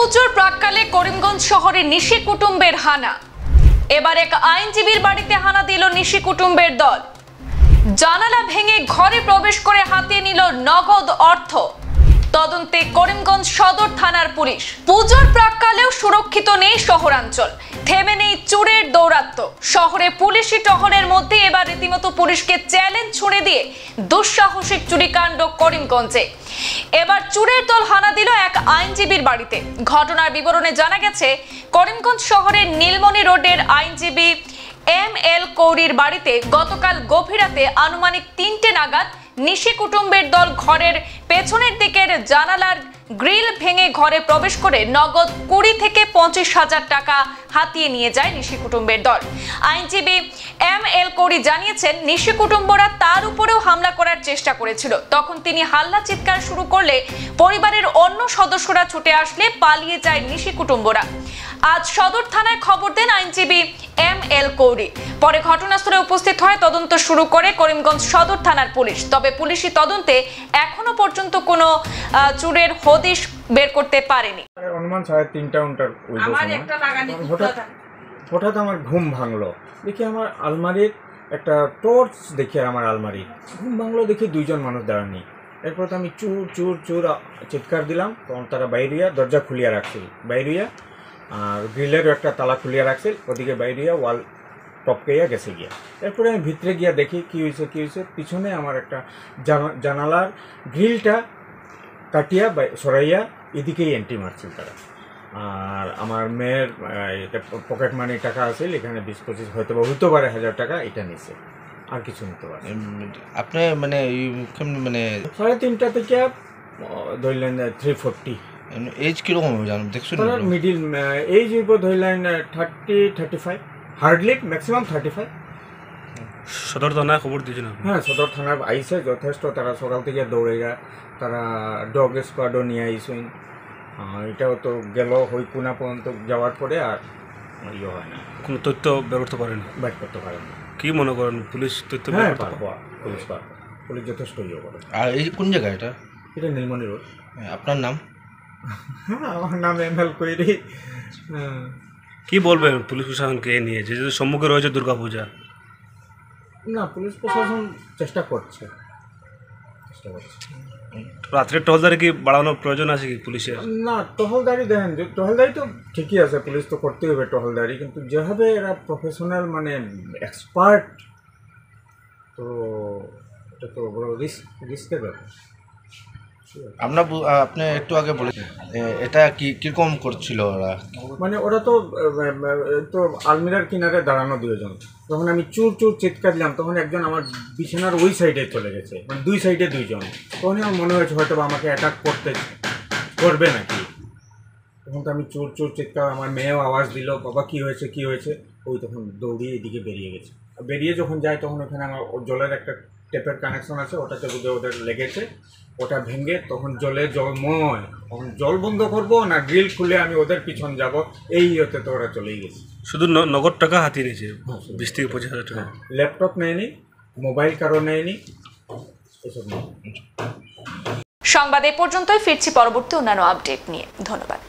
দুর্গাপুজোর প্রাক্কালে করিমগঞ্জ শহরে নিশি কুটুম্বের হানা। এবার এক আইনজীবীর বাড়িতে হানা দিল নিশি কুটুম্বের দল। জানালা ভেঙে ঘরে প্রবেশ করে হাতিয়ে নিল নগদ অর্থ। তদন্তে করিমগঞ্জ সদর থানার পুলিশ। পুজোর প্রাক্কালেও সুরক্ষিত নেই শহরাঞ্চল, থেমে নেই চোরের দৌরাত্ম্য। শহরে পুলিশি টহলের মধ্যে এবার রীতিমতো পুলিশকে চ্যালেঞ্জ ছুড়ে দিয়ে দুঃসাহসিক চুরিকাণ্ড করিমগঞ্জে। এবার চোরের দল হানা দিল এক আইনজীবীর বাড়িতে। ঘটনার বিবরণে জানা গেছে, করিমগঞ্জ শহরের নীলমণি রোডের আইনজীবী এম.এল. কৌরির বাড়িতে গতকাল গভীর রাতে আনুমানিক ৩টে নাগাদ নিশি কুটুম্বের দল ঘরের পেছনের দিকের জানালার গ্রিল ভেঙে ঘরে প্রবেশ করে নগদ ২০ থেকে ২৫,০০০ টাকা হাতিয়ে নিয়ে যায় নিশি কুটুম্বের দল। আইনজীবী এম.এল. কৌরি জানিয়েছেন, নিশি কুটুম্বরা তার উপরেও হামলা করার চেষ্টা করেছিল। তখন তিনি হাল্লা চিৎকার শুরু করলে পরিবারের অন্য সদস্যরা ছুটে আসলে পালিয়ে যায় নিশি কুটুম্বরা। আজ সদর থানায় খবর দেন আইনজীবী এম.এল. কৌরি। পরে ঘটনাস্থলে উপস্থিত হয় তদন্ত শুরু করে করিমগঞ্জ সদর থানার পুলিশ। তবে পুলিশি তদন্তে এখনো পর্যন্ত কোনো চোরের হদিশ বের করতে পারেনি। অনুমান 3:30 হঠাৎ আমার ঘুম ভাঙলো। দেখি আমার আলমারির একটা টর্চ দেখি, আমার আলমারি ঘুম ভাঙলো, দেখি দুইজন মানুষ দাঁড়ানি। এরপর তো আমি চুর চুর চুর চিৎকার দিলাম, তখন তারা বাইরিয়া দরজা খুলিয়া রাখছিল, বাইরিয়া আর গ্রিলেরও একটা তালা খুলিয়া রাখছিল, ওদিকে বাইরিয়া ওয়াল টপকাইয়া গেছে গিয়া। এরপরে আমি ভিতরে গিয়া দেখি কী হয়েছে। পিছনে আমার একটা জানালার গ্রিলটা কাটিয়া সরাইয়া এদিকেই এন্ট্রি মারছিল তারা। আর আমার মেয়ের পকেট মানি টাকা আছে, এখানে 20-25 হয়তো বা হতে পারে 1000 টাকা, এটা নিছে, আর কিছু নিতে পারে। আপনি মানে 3:30 থেকে ধরলেন 3:40। এজ কীরকম হবে জানো দেখছো? মিডিল এজ ধরলেন 30-35, হার্ডলি ম্যাক্সিমাম 35। সদর থানায় খবর দিয়েছিল? হ্যাঁ, সদর থানায় আইসে যথেষ্ট, তারা সকাল থেকে দৌড়ে যায়, তারা ডগ স্কোয়াডও নিয়ে আইসেন। এটাও তো গেল হই কোনা পর্যন্ত যাওয়ার পরে আর ইয়ে হয় না, কোনো তথ্য বের করতে পারে না, বাইর করতে পারে না। কি মনে করেন পুলিশ তথ্য? হ্যাঁ, পুলিশ যথেষ্ট ইয়ে করে। আর এই কোন জায়গা এটা? এটা নীলমণি রোড। আপনার নাম? হ্যাঁ, আমার নাম এম.এল. কৌরি। কি বলবেন পুলিশ প্রশাসনকে এ নিয়ে, যেহেতু সম্মুখে রয়েছে দুর্গাপূজা? না, পুলিশ প্রশাসন চেষ্টা করছে। রাত্রে টহলদারি কি বাড়ানোর প্রয়োজন আছে কি পুলিশের? না, টহলদারি দেখেন, যে টহলদারি তো ঠিকই আছে, পুলিশ তো করতেই হবে টহলদারি, কিন্তু যেভাবে এরা প্রফেশনাল মানে এক্সপার্ট, তো এটা তো বড় রিস্কের ব্যাপার। আপনি একটু আগে বলেছেন এটা কীরকম করছিল ওরা? মানে ওরা তো আলমিরার কিনারে দাঁড়ানো দুজন, তখন আমি চুর চুর চিৎকার দিলাম, তখন একজন আমার বিছানার ওই সাইডে চলে গেছে, মানে দুই সাইডে দুইজন। তখনই আমার মনে হয়েছে হয়তো আমাকে অ্যাটাক করবে নাকি। তখন তো আমি চোর চোর চিৎকার, আমার মেয়েও আওয়াজ দিল, বাবা কী হয়েছে। ওই তখন দৌড়িয়ে এদিকে বেরিয়ে গেছে। বেরিয়ে যখন যায় তখন ওখানে আমার জলের একটা টেপের কানেকশন আছে, ওটাতে বুঝে ওদের লেগেছে, ওটা ভেঙে তখন জলময়, তখন জল বন্ধ করবো না গ্রিল খুলে আমি ওদের পিছন যাব, এই হতে তো ওরা চলেই গেছে। শুধু নগদ টাকা হাতিয়ে নিয়েছে 20 থেকে 25,000 টাকা। ল্যাপটপ নেয়নি, মোবাইল কারো নেয়নি, এসব নেই। সংবাদ এ পর্যন্তই, ফিরছি পরবর্তী অন্যান্য আপডেট নিয়ে। ধন্যবাদ।